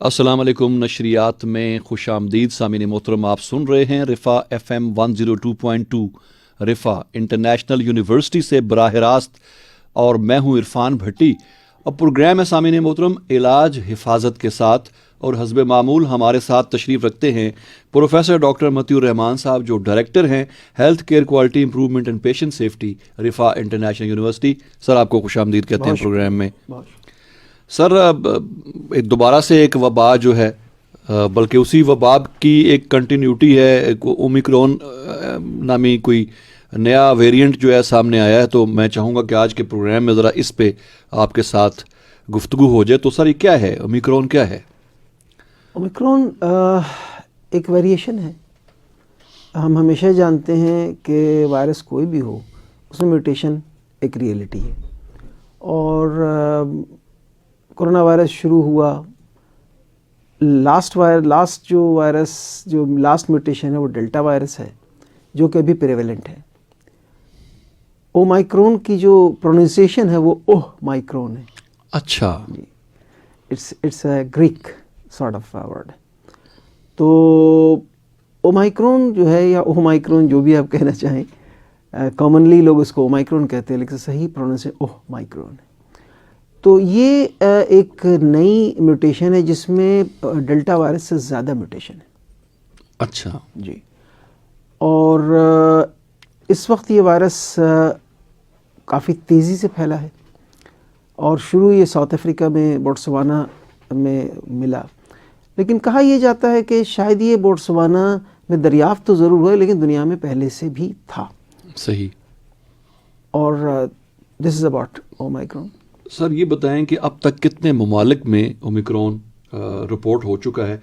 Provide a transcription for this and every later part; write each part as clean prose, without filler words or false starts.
السلام علیکم. نشریات میں خوش آمدید. سامعین محترم، آپ سن رہے ہیں رفا FM 102.2 رفا انٹرنیشنل یونیورسٹی سے براہ راست، اور میں ہوں عرفان بھٹی. اب پروگرام ہے سامعین محترم علاج حفاظت کے ساتھ، اور حسب معمول ہمارے ساتھ تشریف رکھتے ہیں پروفیسر ڈاکٹر متی الرحمان صاحب، جو ڈائریکٹر ہیں health care quality improvement and patient safety Riphah international university. Sir, آپ کو خوش آمدید کہتے ہیں پروگرام میں. سر، دوبارہ سے ایک وبا جو ہے، بلکہ اسی وبا کی ایک کنٹینیوٹی ہے، اومیکرون نامی کوئی نیا ویریئنٹ جو ہے سامنے آیا ہے. تو میں چاہوں گا کہ آج کے پروگرام میں ذرا اس پہ آپ کے ساتھ گفتگو ہو جائے. تو سر، یہ کیا ہے اومیکرون؟ کیا ہے اومیکرون؟ ایک ویریشن ہے. ہم ہمیشہ جانتے ہیں کہ وائرس کوئی بھی ہو، اس میں میوٹیشن ایک ریئلٹی ہے. اور کرونا وائرس شروع ہوا، لاسٹ میوٹیشن ہے وہ ڈیلٹا وائرس ہے، جو کہ ابھی پریویلنٹ ہے. اومائکرون کی جو پروننسیشن ہے وہ مائکرون ہے. اچھا جی، it's a Greek sort of word. تو اومائکرون جو ہے، یا اومائکرون جو بھی آپ کہنا چاہیں، کامنلی لوگ اس کو اومائکرون کہتے ہیں، لیکن صحیح پروننسیشن مائکرون ہے. تو یہ ایک نئی میوٹیشن ہے جس میں ڈیلٹا وائرس سے زیادہ میوٹیشن ہے. اچھا جی. اور اس وقت یہ وائرس کافی تیزی سے پھیلا ہے، اور شروع یہ ساؤتھ افریقہ میں بوٹسوانا میں ملا. لیکن کہا یہ جاتا ہے کہ شاید یہ بوٹسوانا میں دریافت تو ضرور ہوا ہے، لیکن دنیا میں پہلے سے بھی تھا. صحیح. اور دس از اباؤٹ اومائکرون. سر، یہ بتائیں کہ اب تک کتنے ممالک میں اومیکرون رپورٹ ہو چکا ہے،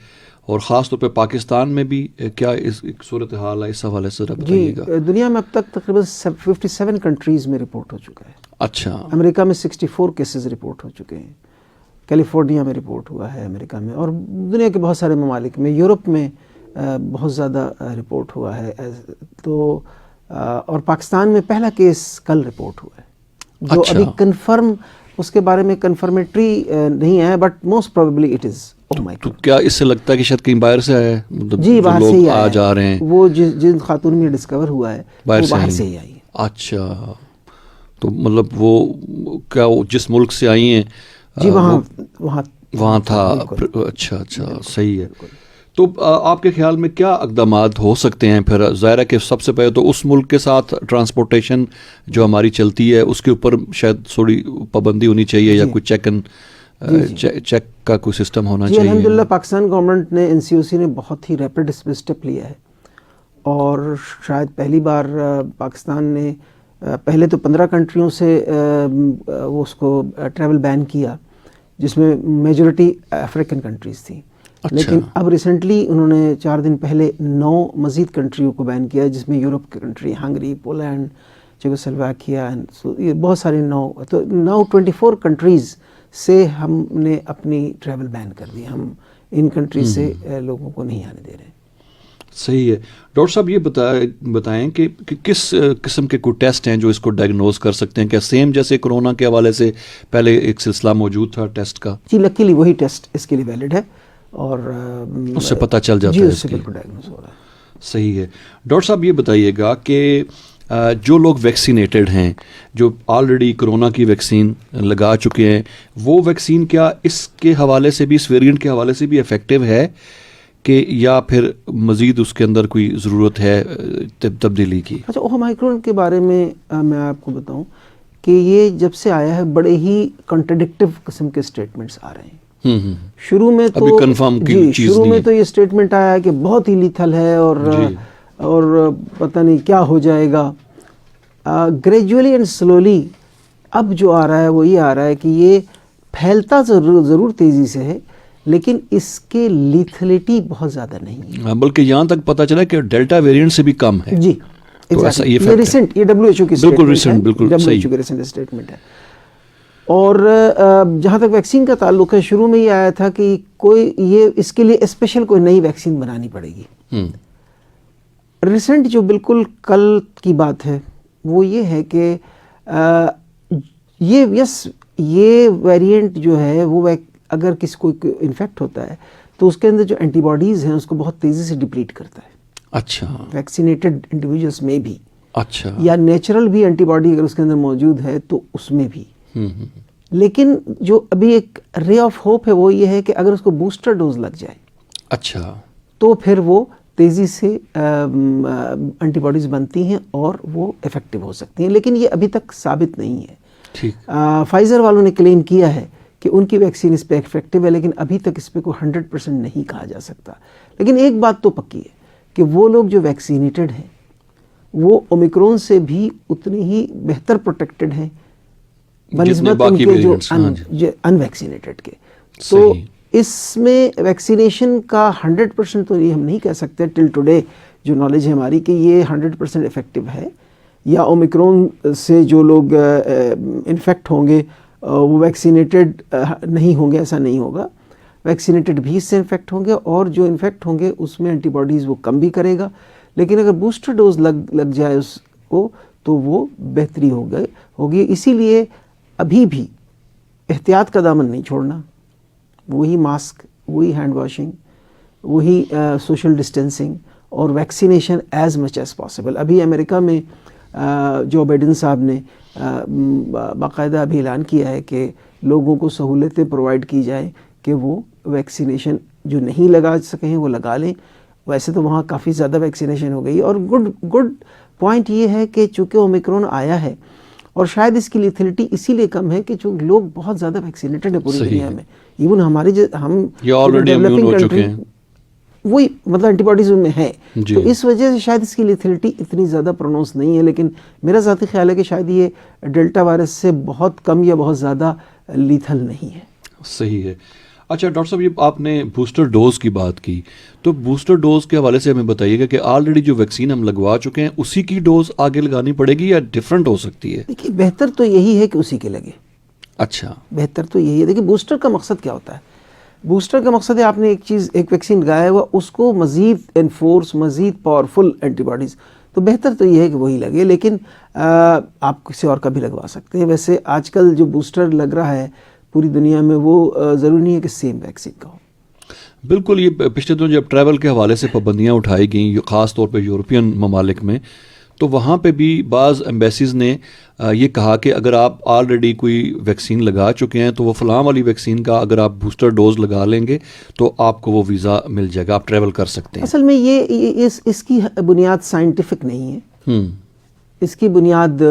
اور خاص طور پہ پاکستان میں بھی کیا اس صورتحال ہے؟ اس حوالے سے بتائیے گا. جی، دنیا میں اب تک تقریباً 57 کنٹریز میں رپورٹ ہو چکا ہے. اچھا. امریکہ میں 64 کیسز رپورٹ ہو چکے ہیں. کیلیفورنیا میں رپورٹ ہوا ہے امریکہ میں، اور دنیا کے بہت سارے ممالک میں. یورپ میں بہت زیادہ رپورٹ ہوا ہے. تو اور پاکستان میں پہلا کیس کل رپورٹ ہوا ہے، جو ابھی کنفرم، اس کے بارے میں کنفرمیٹری نہیں ہے، but most probably it is omicron. تو کیا اس سے لگتا ہے کہ شاید کہیں باہر سے آیا ہے؟ جی، باہر سے ہی آ جا رہے ہیں. وہ جن خاتون میں ڈسکور ہوا ہے وہ باہر سے ہی آئی ہے. اچھا. تو مطلب وہ کیا جس ملک سے آئی ہیں؟ جی، وہاں تھا. اچھا، صحیح ہے. تو آپ کے خیال میں کیا اقدامات ہو سکتے ہیں پھر؟ ظاہر ہے کہ سب سے پہلے تو اس ملک کے ساتھ ٹرانسپورٹیشن جو ہماری چلتی ہے اس کے اوپر شاید تھوڑی پابندی ہونی چاہیے، یا کوئی چیک کا کوئی سسٹم ہونا چاہیے. جی، الحمدللہ پاکستان گورنمنٹ نے، NCOC نے بہت ہی ریپڈ اسٹیپ لیا ہے. اور شاید پہلی بار پاکستان نے پہلے تو 15 کنٹریوں سے وہ اس کو ٹریول بین کیا، جس میں میجورٹی افریقن کنٹریز تھیں. لیکن اب ریسنٹلی انہوں نے 4 دن پہلے 9 مزید کنٹریوں کو بین کیا، جس میں یورپ کی کنٹری، ہنگری، پولینڈ، چیکوسلواکیا، یہ بہت سارے 9. تو 24 کنٹریز سے ہم نے اپنی ٹریول بین کر دی. ہم ان کنٹریز سے لوگوں کو نہیں آنے دے رہے ہیں. صحیح ہے. ڈاکٹر صاحب، یہ بتائیں کہ کس قسم کے کوئی ٹیسٹ ہیں جو اس کو ڈائگنوز کر سکتے ہیں؟ کیا سیم جیسے کرونا کے حوالے سے پہلے ایک سلسلہ موجود تھا ٹیسٹ کا؟ جی، لکیلی وہی ٹیسٹ اس کے لیے ویلڈ ہے، اور اس سے پتہ چل جاتا ہے. اس سے بالکل ڈائگنوز ہو رہا ہے. صحیح ہے. ڈاکٹر صاحب، یہ بتائیے گا کہ جو لوگ ویکسینیٹڈ ہیں، جو آلریڈی کرونا کی ویکسین لگا چکے ہیں، وہ ویکسین کیا اس کے حوالے سے بھی، اس ویریئنٹ کے حوالے سے بھی افیکٹو ہے، کہ یا پھر مزید اس کے اندر کوئی ضرورت ہے تبدیلی کی؟ اچھا، اومائکرون کے بارے میں میں آپ کو بتاؤں کہ یہ جب سے آیا ہے بڑے ہی کنٹرڈکٹیو قسم کے سٹیٹمنٹس آ رہے ہیں. شروع میں تو یہ سٹیٹمنٹ آیا کہ بہت ہی لیتھل ہے، اور پتہ نہیں کیا ہو جائے گا. گریجولی اینڈ سلولی اب جو آ رہا ہے وہ یہ آ رہا ہے کہ یہ پھیلتا ضرور تیزی سے ہے، لیکن اس کے لیتھلٹی بہت زیادہ نہیں ہے. بلکہ یہاں تک پتہ چلا کہ ڈیلٹا ویریئنٹ سے بھی کم ہے. جی، یہ ریسنٹ، یہ WHO کی اسٹیٹمنٹ ہے. اور جہاں تک ویکسین کا تعلق ہے، شروع میں یہ آیا تھا کہ اس کے لیے اسپیشل کوئی نئی ویکسین بنانی پڑے گی. ریسنٹ جو بالکل کل کی بات ہے وہ یہ ہے کہ یہ ویریئنٹ جو ہے وہ اگر کسی کو انفیکٹ ہوتا ہے تو اس کے اندر جو اینٹی باڈیز ہیں اس کو بہت تیزی سے ڈپلیٹ کرتا ہے. اچھا. ویکسینیٹڈ انڈیویجولس میں بھی. اچھا. یا نیچرل بھی اینٹی باڈی اگر اس کے اندر موجود ہے تو اس میں بھی. لیکن جو ابھی ایک رے آف ہوپ ہے وہ یہ ہے کہ اگر اس کو بوسٹر ڈوز لگ جائے اچھا تو پھر وہ تیزی سے اینٹی باڈیز بنتی ہیں اور وہ افیکٹو ہو سکتی ہیں. لیکن یہ ابھی تک ثابت نہیں ہے. ٹھیک. فائزر والوں نے کلیم کیا ہے کہ ان کی ویکسین اس پہ افیکٹو ہے لیکن ابھی تک اس پہ کوئی 100% نہیں کہا جا سکتا. لیکن ایک بات تو پکی ہے کہ وہ لوگ جو ویکسینیٹڈ ہیں وہ اومیکرون سے بھی اتنے ہی بہتر پروٹیکٹڈ ہیں بنسبت ان کے جو ان ویکسینیٹڈ کے. تو اس میں ویکسینیشن کا 100% تو یہ ہم نہیں کہہ سکتے ٹل ٹوڈے جو نالج ہے ہماری کہ یہ 100% افیکٹو ہے یا اومیکرون سے جو لوگ انفیکٹ ہوں گے وہ ویکسینیٹڈ نہیں ہوں گے. ایسا نہیں ہوگا. ویکسینیٹڈ بھی اس سے انفیکٹ ہوں گے اور جو انفیکٹ ہوں گے اس میں اینٹی باڈیز وہ کم بھی کرے گا. لیکن اگر بوسٹر ڈوز لگ جائے اس کو تو وہ بہتری ہوگی. اسی لیے ابھی بھی احتیاط کا دامن نہیں چھوڑنا. وہی ماسک, وہی ہینڈ واشنگ, وہی سوشل ڈسٹینسنگ اور vaccination as much as possible. ابھی امریکہ میں جو بائیڈن صاحب نے باقاعدہ ابھی اعلان کیا ہے کہ لوگوں کو سہولتیں پرووائڈ کی جائیں کہ وہ ویکسینیشن جو نہیں لگا سکے ہیں وہ لگا لیں. ویسے تو وہاں کافی زیادہ ویکسینیشن ہو گئی اور گڈ پوائنٹ یہ ہے کہ چونکہ اومیکرون آیا ہے اور شاید اس کی لیتھلٹی اسی لیے کم ہے کہ چونکہ لوگ بہت زیادہ ویکسینیٹڈ ہیں پوری دنیا میں. ایون ہمارے ہم ڈیولپنگ کنٹری وہی مطلب اینٹی باڈیز میں ہے تو اس وجہ سے شاید اس کی لیتھلٹی اتنی زیادہ پرونونس نہیں ہے. لیکن میرا ذاتی خیال ہے کہ شاید یہ ڈیلٹا وائرس سے بہت کم یا بہت زیادہ لیتھل نہیں ہے. صحیح ہے. اچھا ڈاکٹر صاحب یہ آپ نے بوسٹر ڈوز کی بات کی تو بوسٹر ڈوز کے حوالے سے ہمیں بتائیے گا کہ آلریڈی جو ویکسین ہم لگوا چکے ہیں اسی کی ڈوز آگے لگانی پڑے گی یا ڈفرینٹ ہو سکتی ہے؟ دیکھیے بہتر تو یہی ہے کہ اسی کے لگے. اچھا بہتر تو یہی ہے. دیکھیے بوسٹر کا مقصد کیا ہوتا ہے؟ بوسٹر کا مقصد ہے آپ نے ایک ویکسین لگایا ہوا اس کو مزید انفورس مزید پاورفل اینٹی باڈیز. تو بہتر تو یہ ہے کہ وہی لگے. لیکن آپ کسی اور کا بھی لگوا سکتے ہیں. ویسے آج کل جو بوسٹر لگ رہا ہے پوری دنیا میں وہ ضروری نہیں ہے کہ سیم ویکسین کا ہو. بالکل. یہ پچھلے دنوں جب ٹریول کے حوالے سے پابندیاں اٹھائی گئیں خاص طور پہ یورپین ممالک میں تو وہاں پہ بھی بعض ایمبیسیز نے یہ کہا کہ اگر آپ آلریڈی کوئی ویکسین لگا چکے ہیں تو وہ فلاں والی ویکسین کا اگر آپ بوسٹر ڈوز لگا لیں گے تو آپ کو وہ ویزا مل جائے گا, آپ ٹریول کر سکتے ہیں. اصل میں یہ اس کی بنیاد سائنٹیفک نہیں ہے. اس کی بنیاد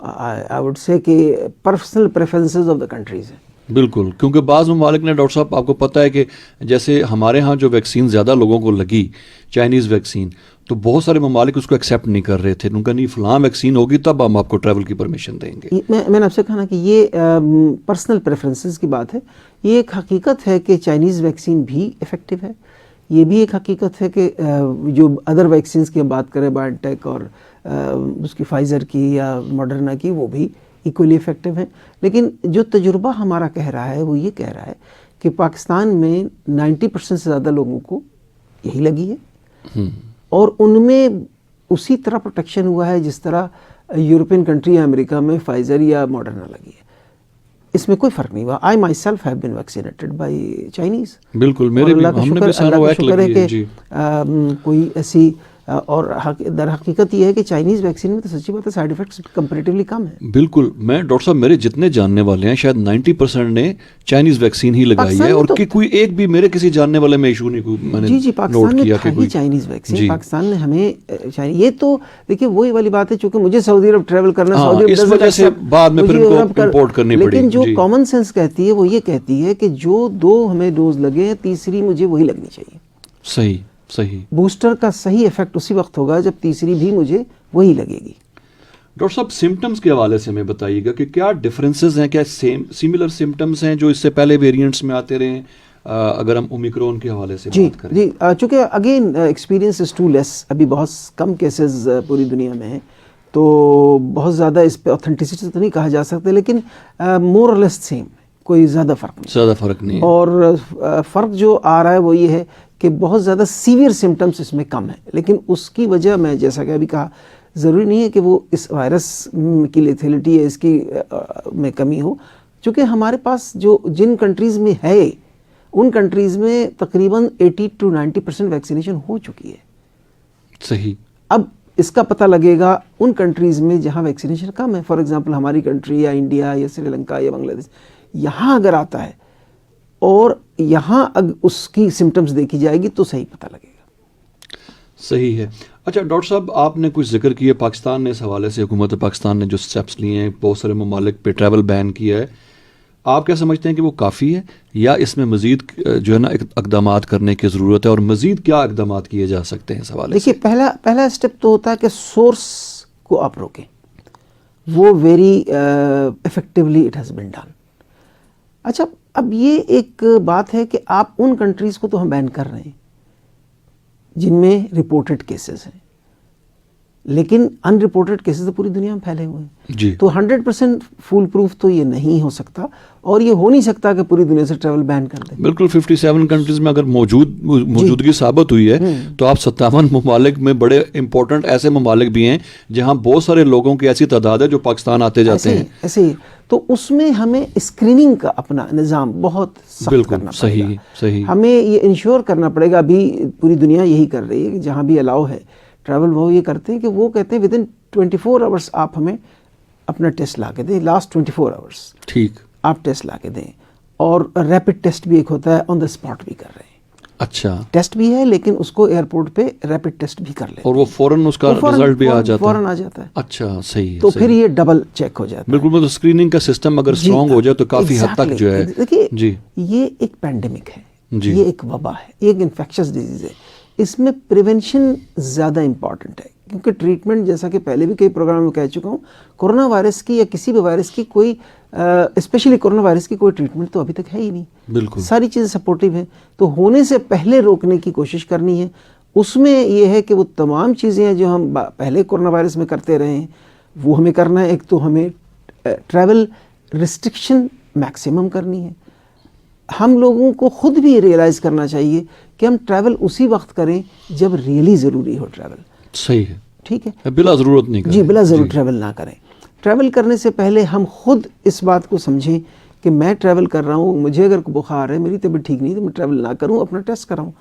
آئی وڈ سے کہ personal preferences of the countries ہیں. بالکل. کیونکہ بعض ممالک نے ڈاکٹر صاحب آپ کو پتہ ہے کہ جیسے ہمارے ہاں جو ویکسین زیادہ لوگوں کو لگی چائنیز ویکسین تو بہت سارے ممالک اس کو ایکسیپٹ نہیں کر رہے تھے. ان کا نہیں فلاں ویکسین ہوگی تب ہم آپ کو ٹریول کی پرمیشن دیں گے. میں نے آپ سے کہا نا کہ یہ پرسنل پریفرنسز کی بات ہے. یہ ایک حقیقت ہے کہ چائنیز ویکسین بھی افیکٹو ہے. یہ بھی ایک حقیقت ہے کہ جو ادر ویکسینز کی ہم بات کریں بایو ٹیک اور اس کی فائزر کی یا ماڈرنا کی وہ بھی ایکولی افیکٹو ہیں. لیکن جو تجربہ ہمارا کہہ رہا ہے وہ یہ کہہ رہا ہے کہ پاکستان میں 90% سے زیادہ لوگوں کو یہی لگی ہے اور ان میں اسی طرح پروٹیکشن ہوا ہے جس طرح یورپین کنٹری یا امریکہ میں فائزر یا ماڈرنا لگی ہے. اس میں کوئی فرق نہیں ہوا. I myself have been vaccinated by Chinese. بالکل میرے بھی ہم نے بھی سارا شکر ہے کہ کوئی ایسی اور در حقیقت یہ ہے کہ چائنیز ویکسین میں تو سچی بات ہے سائیڈ ایفیکٹس کمپیریٹیولی کم ہیں. بالکل. میں ڈاکٹر صاحب میرے جتنے جاننے والے ہیں شاید 90% نے چائنیز ویکسین ہی لگائی ہے اور کوئی ایک بھی میرے کسی جاننے والے میں ایشو نہیں. جی پاکستان میں تھا ہی چائنیز ویکسین. پاکستان نے ہمیں یہ تو دیکھیے وہی والی بات ہے چونکہ مجھے سعودی عرب ٹریول کرنا سعودی اس وجہ سے بعد میں پھر ان کو امپورٹ کرنی پڑی. لیکن جو کامن سینس کہتی ہے وہ یہ کہتی ہے کہ جو 2 ہمیں ڈوز لگے ہیں تیسری مجھے وہی لگنی چاہیے. صحیح. بوسٹر کا صحیح ایفیکٹ اسی وقت ہوگا جب تیسری بھی مجھے وہی لگے گی. ڈاکٹر صاحب سمٹمز کے حوالے سے ہمیں بتائیے گا کہ کیا ڈفرینسز ہیں, کیا سملر سمٹمز ہیں جو اس سے پہلے ویریئنٹس میں آتے رہے ہیں اگر ہم اومیکرون کے حوالے سے بات کریں؟ جی چونکہ اگین ایکسپیرینس از ٹو لیس. ابھی بہت کم کیسز پوری دنیا میں ہیں تو بہت زیادہ اس پہ اوتھینٹسٹی تو نہیں کہا جا سکتا لیکن مور اور لیس سیم, کوئی زیادہ فرق نہیں. اور فرق جو آ رہا ہے وہ یہ ہے کہ بہت زیادہ سیویئر سمٹمز اس میں کم ہیں. لیکن اس کی وجہ میں جیسا کہ ابھی کہا ضروری نہیں ہے کہ وہ اس وائرس کی لیتھلٹی یا اس کی میں کمی ہو. چونکہ ہمارے پاس جو جن کنٹریز میں ہے ان کنٹریز میں تقریباً 80 to 90% ویکسینیشن ہو چکی ہے. صحیح. اب اس کا پتہ لگے گا ان کنٹریز میں جہاں ویکسینیشن کم ہے. فار ایگزامپل ہماری کنٹری یا انڈیا یا سری لنکا یا بنگلہ دیش, یہاں اگر آتا ہے اور یہاں اس کی سمٹمز دیکھی جائے گی تو صحیح پتہ لگے گا. صحیح ہے. اچھا ڈاکٹر صاحب, آپ نے کچھ ذکر کیا پاکستان نے اس حوالے سے, حکومت پاکستان نے جو سٹیپس لیے ہیں, بہت سارے ممالک پہ ٹریول بین کیا ہے, آپ کیا سمجھتے ہیں کہ وہ کافی ہے یا اس میں مزید جو ہے نا اقدامات کرنے کی ضرورت ہے, اور مزید کیا اقدامات کیے جا سکتے ہیں اس حوالے سے؟ دیکھیے پہلا اسٹیپ تو ہوتا ہے کہ سورس کو آپ روکیں, وہ very effectively it has been done. اچھا اب یہ ایک بات ہے کہ آپ ان کنٹریز کو تو ہم بین کر رہے ہیں جن میں رپورٹڈ کیسز ہیں, لیکن ان رپورٹڈ کیسز تو پوری دنیا میں پھیلے ہوئے ہیں. جی. تو 100% فول پروف تو یہ نہیں ہو سکتا, اور یہ ہو نہیں سکتا کہ پوری دنیا سے ٹریول بین کر دیں. بالکل 57 کنٹریز میں اگر موجودگی ثابت ہوئی ہے تو آپ 57 ممالک میں بڑے امپورٹنٹ ایسے ممالک بھی ہیں جہاں بہت سارے لوگوں کی ایسی تعداد ہے جو پاکستان آتے جاتے ہیں. ایسے ہی تو اس میں ہمیں اسکریننگ کا اپنا نظام بہت سخت کرنا پڑے گا. صحیح. ہمیں یہ انشور کرنا پڑے گا, ابھی پوری دنیا یہی کر رہی ہے کہ جہاں بھی الاؤ ہے ٹریول, وہ یہ کرتے ہیں کہ وہ کہتے ہیں ودن 24 آورس آپ ہمیں اپنا ٹیسٹ لا کے دیں, لاسٹ 24 آورس ٹھیک آپ ٹیسٹ لا کے دیں. اور ریپڈ ٹیسٹ بھی ایک ہوتا ہے, آن دا اسپاٹ بھی کر رہے ہیں. اچھا, ٹیسٹ بھی ہے لیکن اس کو ایئرپورٹ پہ ریپڈ ٹیسٹ بھی کر لیں اور وہ فوراً اس کا رزلٹ بھی آ جاتا ہے. فوراً آ جاتا ہے. اچھا صحیح. تو پھر یہ ڈبل چیک ہو جاتا ہے. بالکل, مطلب اسکریننگ کا سسٹم اگر اسٹرانگ ہو جائے تو کافی حد تک جو ہے. دیکھیے جی, یہ ایک پینڈیمک ہے, جی, یہ ایک وبا ہے, یہ ایک انفیکشس ڈیزیز ہے. اس میں پریونشن زیادہ امپورٹنٹ ہے, کیونکہ ٹریٹمنٹ جیسا کہ پہلے بھی کئی پروگرام میں کہہ چکا ہوں, کورونا وائرس کی یا کسی بھی وائرس کی کوئی اسپیشلی کورونا وائرس کی کوئی ٹریٹمنٹ تو ابھی تک ہے ہی نہیں. بالکل ساری چیزیں سپورٹیو ہیں, تو ہونے سے پہلے روکنے کی کوشش کرنی ہے. اس میں یہ ہے کہ وہ تمام چیزیں ہیں جو ہم پہلے کورونا وائرس میں کرتے رہے ہیں وہ ہمیں کرنا ہے. ایک تو ہمیں ٹریول ریسٹرکشن میکسیمم کرنی ہے. ہم لوگوں کو خود بھی ریئلائز کرنا چاہیے کہ ہم ٹریول اسی وقت کریں جب ریئلی ضروری ہو ٹریول. صحیح ہے. ٹھیک ہے, بلا ضرورت نہیں کریں. جی بلا ضرور ٹریول نہ کریں. ٹریول کرنے سے پہلے ہم خود اس بات کو سمجھیں کہ میں ٹریول کر رہا ہوں, مجھے اگر بخار ہے, میری طبیعت ٹھیک نہیں تو میں ٹریول نہ کروں, اپنا ٹیسٹ کراؤں.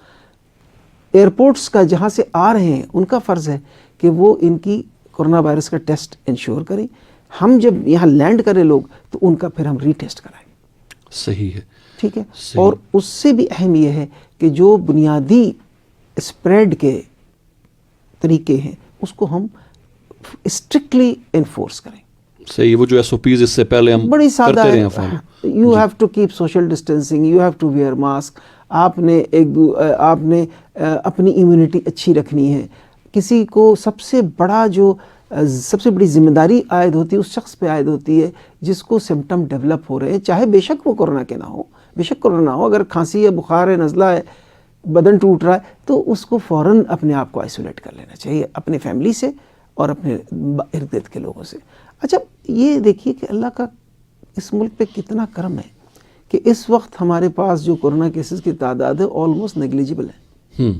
ایئرپورٹس کا جہاں سے آ رہے ہیں ان کا فرض ہے کہ وہ ان کی کورونا وائرس کا ٹیسٹ انشور کریں. ہم جب یہاں لینڈ کریں لوگ تو ان کا پھر ہم ری ٹیسٹ کرائیں. صحیح ہے. ٹھیک ہے. اور اس سے بھی اہم یہ ہے کہ جو بنیادی اسپریڈ کے طریقے ہیں اس کو ہم اسٹرکٹلی انفورس کریں. صحیح, وہ جو ایس او پیز اس سے پہلے ہم بڑی سادہ کرتے ہے. رہے ہیں. You have to keep social distancing, you have to wear mask. آپ نے اپنی امیونٹی اچھی رکھنی ہے. کسی کو سب سے بڑی ذمہ داری عائد ہوتی ہے اس شخص پہ عائد ہوتی ہے جس کو سمٹم ڈیولپ ہو رہے ہیں, چاہے بے شک وہ کورونا کے نہ ہو, بے شک کورونا نہ ہو. اگر کھانسی ہے, بخار ہے, نزلہ ہے, بدن ٹوٹ رہا ہے تو اس کو فوراً اپنے آپ کو آئسولیٹ کر لینا چاہیے اپنے فیملی سے اور اپنے ارد گرد کے لوگوں سے. اچھا یہ دیکھیے کہ اللہ کا اس ملک پہ کتنا کرم ہے کہ اس وقت ہمارے پاس جو کورونا کیسز کی تعداد ہے آلموسٹ نیگلیجبل ہے.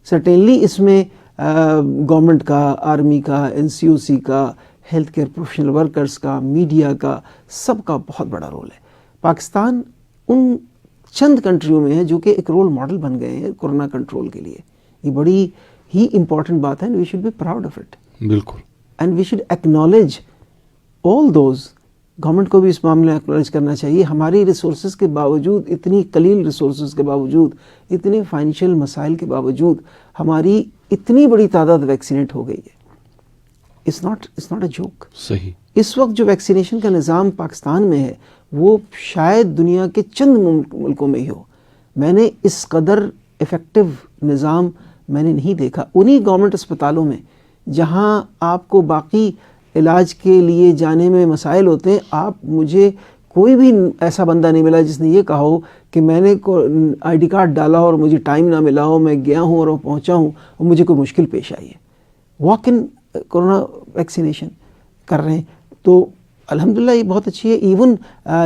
سرٹینلی اس میں گورنمنٹ کا, آرمی کا, NCOC کا, ہیلتھ کیئر پروفیشنل ورکرز کا, میڈیا کا, سب کا بہت بڑا رول ہے. پاکستان ان چند کنٹریوں میں ہے جو کہ ایک رول ماڈل بن گئے ہیں کورونا کنٹرول کے لیے. یہ بڑی ہی امپورٹنٹ بات ہے, we should be proud of it. بالکل. And we should acknowledge all those. Government کو بھی اس معاملے میں ایکنالج کرنا چاہیے. ہماری ریسورسز کے باوجود, اتنی قلیل ریسورسز کے باوجود, اتنے فائنینشیل مسائل کے باوجود ہماری اتنی بڑی تعداد ویکسینیٹ ہو گئی ہے. It's not a joke. صحیح. اس وقت جو ویکسینیشن کا نظام پاکستان میں ہے وہ شاید دنیا کے چند ملکوں میں ہی ہو. میں نے اس قدر افیکٹو نظام میں نے نہیں دیکھا. انہی گورنمنٹ اسپتالوں میں جہاں آپ کو باقی علاج کے لیے جانے میں مسائل ہوتے ہیں, مجھے کوئی بھی ایسا بندہ نہیں ملا جس نے یہ کہا ہو کہ میں نے ID کارڈ ڈالا اور مجھے ٹائم نہ ملا ہو, میں گیا ہوں اور پہنچا ہوں اور مجھے کوئی مشکل پیش آئی ہے. واک ان کورونا ویکسینیشن کر رہے ہیں تو الحمدللہ یہ بہت اچھی ہے. ایون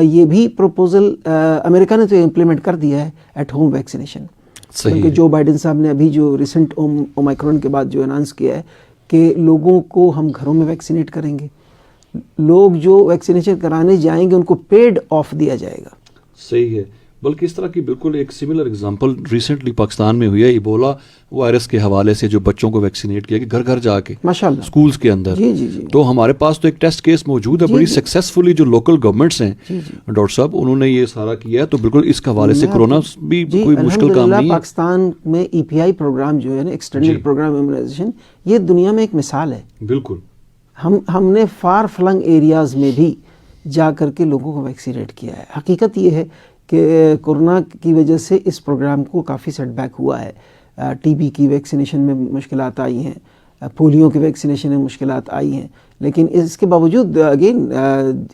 یہ بھی پروپوزل امریکہ نے تو امپلیمنٹ کر دیا ہے ایٹ ہوم ویکسینیشن. کیونکہ جو بائیڈن صاحب نے ابھی جو ریسنٹ اومائکرون کے بعد جو اناؤنس کیا ہے کہ لوگوں کو ہم گھروں میں ویکسینیٹ کریں گے. لوگ جو ویکسینیشن کرانے جائیں گے ان کو پیڈ آف دیا جائے گا. صحیح ہے. بلکہ اس طرح کی بالکل ایک سملر اگزامپل ریسنٹلی پاکستان میں ہوئی ہے ایبولا وائرس کے حوالے سے, جو بچوں کو ویکسینیٹ کیا کہ گھر گھر جا کے ماشاءاللہ اسکولز کے اندر. جی جی جی. تو ہمارے پاس تو ایک ٹیسٹ کیس موجود ہے بڑی سکسیسفلی, جو لوکل گورنمنٹس ہیں ڈاکٹر صاحب انہوں نے یہ سارا کیا ہے. تو بالکل اس کے حوالے سے کورونا بھی کوئی مشکل کام نہیں ہے. پاکستان میں ای پی آئی پروگرام جو ہے نا, ایکسٹینڈیڈ پروگرام امیونائزیشن, یہ دنیا میں ایک مثال ہے. بالکل. ہم نے فار فلنگ ایریاز میں بھی جا کر کے لوگوں کو ویکسینیٹ کیا ہے. حقیقت یہ ہے کہ کورونا کی وجہ سے اس پروگرام کو کافی سیٹ بیک ہوا ہے. ٹی بی کی ویکسینیشن میں مشکلات آئی ہیں, پولیو کی ویکسینیشن میں مشکلات آئی ہیں, لیکن اس کے باوجود اگین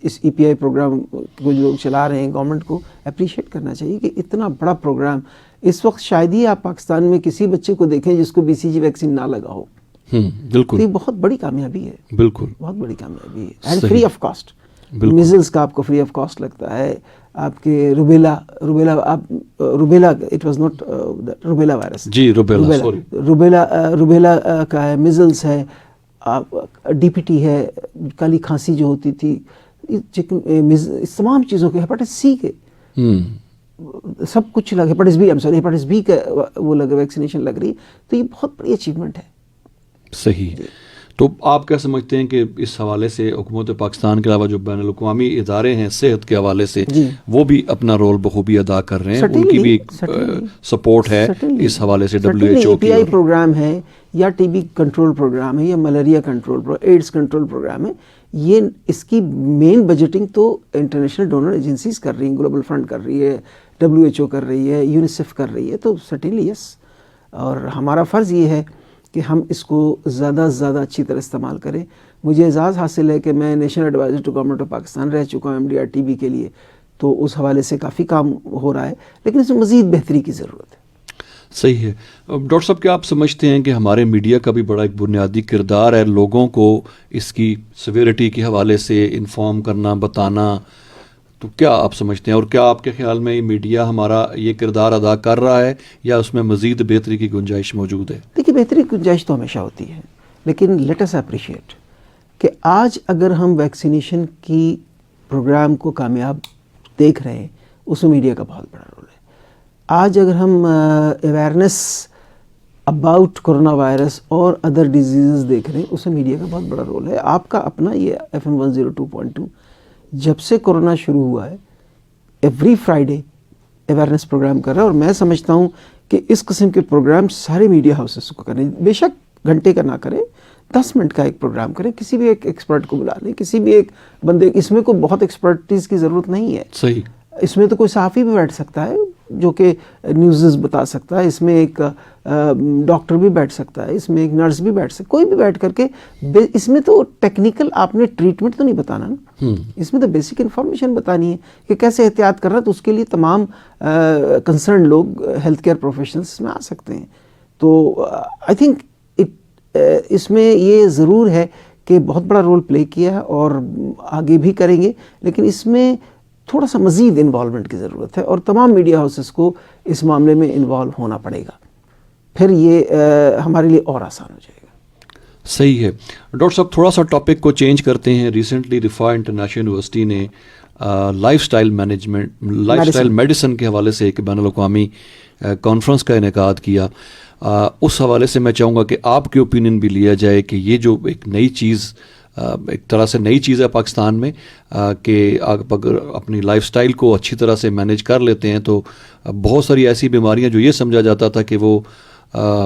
اس ای پی آئی پروگرام کو جو لوگ چلا رہے ہیں, گورنمنٹ کو اپریشیٹ کرنا چاہیے کہ اتنا بڑا پروگرام اس وقت شاید ہی آپ پاکستان میں کسی بچے کو دیکھیں جس کو بی سی جی ویکسین نہ لگا ہو. بالکل. یہ بہت بڑی کامیابی ہے. بالکل بہت بڑی کامیابی ہے. And free of cost. Measles کا آپ کو فری آف کاسٹ لگتا ہے. آپ کے rubella it was not rubella virus, جی روبیلا کا ہے, میزلس ہے, ڈی پی ٹی ہے, کالی کھانسی جو ہوتی تھی, اس تمام چیزوں کے, ہیپاٹائٹس سی کے سب کچھ لگا, ہیپاٹائٹس بی کا وہ لگا ویکسینیشن لگ رہی ہے. تو یہ بہت بڑی اچیومنٹ ہے. صحیح. تو آپ کیا سمجھتے ہیں کہ اس حوالے سے حکومت پاکستان کے علاوہ جو بین الاقوامی ادارے ہیں صحت کے حوالے سے وہ بھی اپنا رول بخوبی ادا کر رہے ہیں, ان کی بھی سپورٹ ہے اس حوالے سے. WHO پی آئی پروگرام ہے یا ٹی بی کنٹرول پروگرام ہے یا malaria control, AIDS control program ہے, یہ اس کی مین بجٹنگ تو انٹرنیشنل ڈونر ایجنسیز کر رہی ہیں. گلوبل فنڈ کر رہی ہے, WHO کر رہی ہے, یونیسیف کر رہی ہے. تو سرٹنلی یس, اور ہمارا فرض یہ ہے کہ ہم اس کو زیادہ سے زیادہ اچھی طرح استعمال کریں. مجھے اعزاز حاصل ہے کہ میں national advisor to government of Pakistan رہ چکا ہوں M D R T B کے لیے, تو اس حوالے سے کافی کام ہو رہا ہے, لیکن اس میں مزید بہتری کی ضرورت ہے. صحیح ہے. ڈاکٹر صاحب کیا آپ سمجھتے ہیں کہ ہمارے میڈیا کا بھی بڑا ایک بنیادی کردار ہے لوگوں کو اس کی سیویرٹی کے حوالے سے انفارم کرنا, بتانا؟ تو کیا آپ سمجھتے ہیں, اور کیا آپ کے خیال میں یہ میڈیا ہمارا یہ کردار ادا کر رہا ہے یا اس میں مزید بہتری کی گنجائش موجود ہے؟ دیکھیے, بہتری کی گنجائش تو ہمیشہ ہوتی ہے, لیکن لیٹ اس اپریشیٹ کہ آج اگر ہم ویکسینیشن کی پروگرام کو کامیاب دیکھ رہے ہیں, اس میں میڈیا کا بہت بڑا رول ہے. آج اگر ہم اویئرنیس اباؤٹ کورونا وائرس اور ادر ڈیزیزز دیکھ رہے ہیں, اس میں میڈیا کا بہت بڑا رول ہے. آپ کا اپنا یہ FM 102.2 جب سے کورونا شروع ہوا ہے ایوری فرائیڈے اویئرنیس پروگرام کر رہا ہے, اور میں سمجھتا ہوں کہ اس قسم کے پروگرام سارے میڈیا ہاؤسز کو کریں. بے شک گھنٹے کا نہ کریں, 10 منٹ کا ایک پروگرام کریں, کسی بھی ایک ایکسپرٹ کو بلا لیں, کسی بھی ایک بندے. اس میں کوئی بہت ایکسپرٹیز کی ضرورت نہیں ہے. صحیح. اس میں تو کوئی صحافی بھی بیٹھ سکتا ہے جو کہ نیوزز بتا سکتا ہے, اس میں ایک ڈاکٹر بھی بیٹھ سکتا ہے, اس میں ایک نرس بھی بیٹھ سکتا ہے, کوئی بھی بیٹھ کر کے. اس میں تو ٹیکنیکل آپ نے ٹریٹمنٹ تو نہیں بتانا نا, اس میں تو بیسک انفارمیشن بتانی ہے کہ کیسے احتیاط کرنا ہے. تو اس کے لیے تمام کنسرن لوگ ہیلتھ کیئر پروفیشنلس میں آ سکتے ہیں. تو آئی تھنک اس میں یہ ضرور ہے کہ بہت بڑا رول پلے کیا ہے اور آگے بھی کریں گے, لیکن اس میں تھوڑا سا مزید انوالومنٹ کی ضرورت ہے, اور تمام میڈیا ہاؤسز کو اس معاملے میں انوالو ہونا پڑے گا, پھر یہ ہمارے لیے اور آسان ہو جائے گا. صحیح ہے. ڈاکٹر صاحب تھوڑا سا ٹاپک کو چینج کرتے ہیں. ریسنٹلی رفا انٹرنیشنل یونیورسٹی نے لائف سٹائل میڈیسن کے حوالے سے ایک بین الاقوامی کانفرنس کا انعقاد کیا. اس حوالے سے میں چاہوں گا کہ آپ کی اوپینین بھی لیا جائے کہ یہ جو ایک نئی چیز, ایک طرح سے نئی چیز ہے پاکستان میں, کہ آپ اگر اپنی لائف سٹائل کو اچھی طرح سے مینیج کر لیتے ہیں تو بہت ساری ایسی بیماریاں جو یہ سمجھا جاتا تھا کہ وہ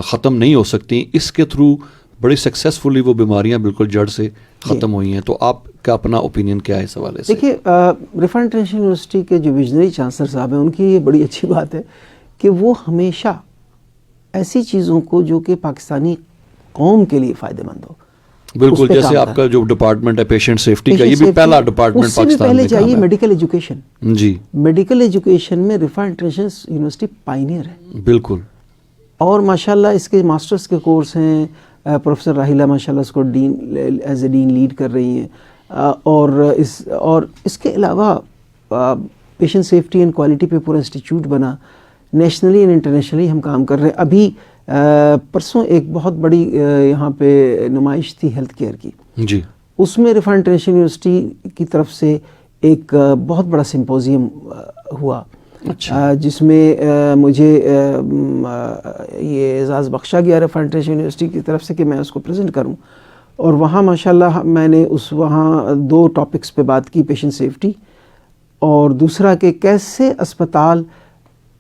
ختم نہیں ہو سکتی, اس کے تھرو بڑی سکسیزفلی وہ بیماریاں بالکل جڑ سے ختم ہوئی ہیں. تو آپ کا اپنا اوپینین کیا ہے اس حوالے سے؟ دیکھیے, رفا انٹرنیشنل یونیورسٹی کے جو ویژنری چانسلر صاحب ہیں, ان کی یہ بڑی اچھی بات ہے کہ وہ ہمیشہ ایسی چیزوں کو جو کہ پاکستانی قوم کے لیے فائدہ مند ہو. بالکل, جیسے آپ کا جو ڈپارٹمنٹ ہے پیشنٹ سیفٹی کا, یہ بھی پہلا ڈپارٹمنٹ پاکستان میں چاہیے. میڈیکل ایجوکیشن, جی میڈیکل ایجوکیشن میں رفا انٹرنیشنل یونیورسٹی پائنیئر ہے. بالکل. اور ماشاءاللہ اس کے ماسٹرز کے کورس ہیں, پروفیسر راہیلہ ماشاءاللہ اس کو ڈین ایز اے ڈین لیڈ کر رہی ہیں, اور اس کے علاوہ پیشنٹ سیفٹی اینڈ کوالٹی پہ پورا انسٹیٹیوٹ بنا. نیشنلی اینڈ انٹرنیشنلی ہم کام کر رہے ہیں. ابھی پرسوں ایک بہت بڑی یہاں پہ نمائش تھی ہیلتھ کیئر کی, جی, اس میں ریفا انٹرنیشنل یونیورسٹی کی طرف سے ایک بہت بڑا سمپوزیم ہوا، جس میں مجھے یہ اعزاز بخشا گیا ریفا انٹرنیشنل یونیورسٹی کی طرف سے کہ میں اس کو پریزنٹ کروں. اور وہاں ماشاءاللہ میں نے وہاں 2 ٹاپکس پہ بات کی، پیشنٹ سیفٹی اور دوسرا کہ کیسے اسپتال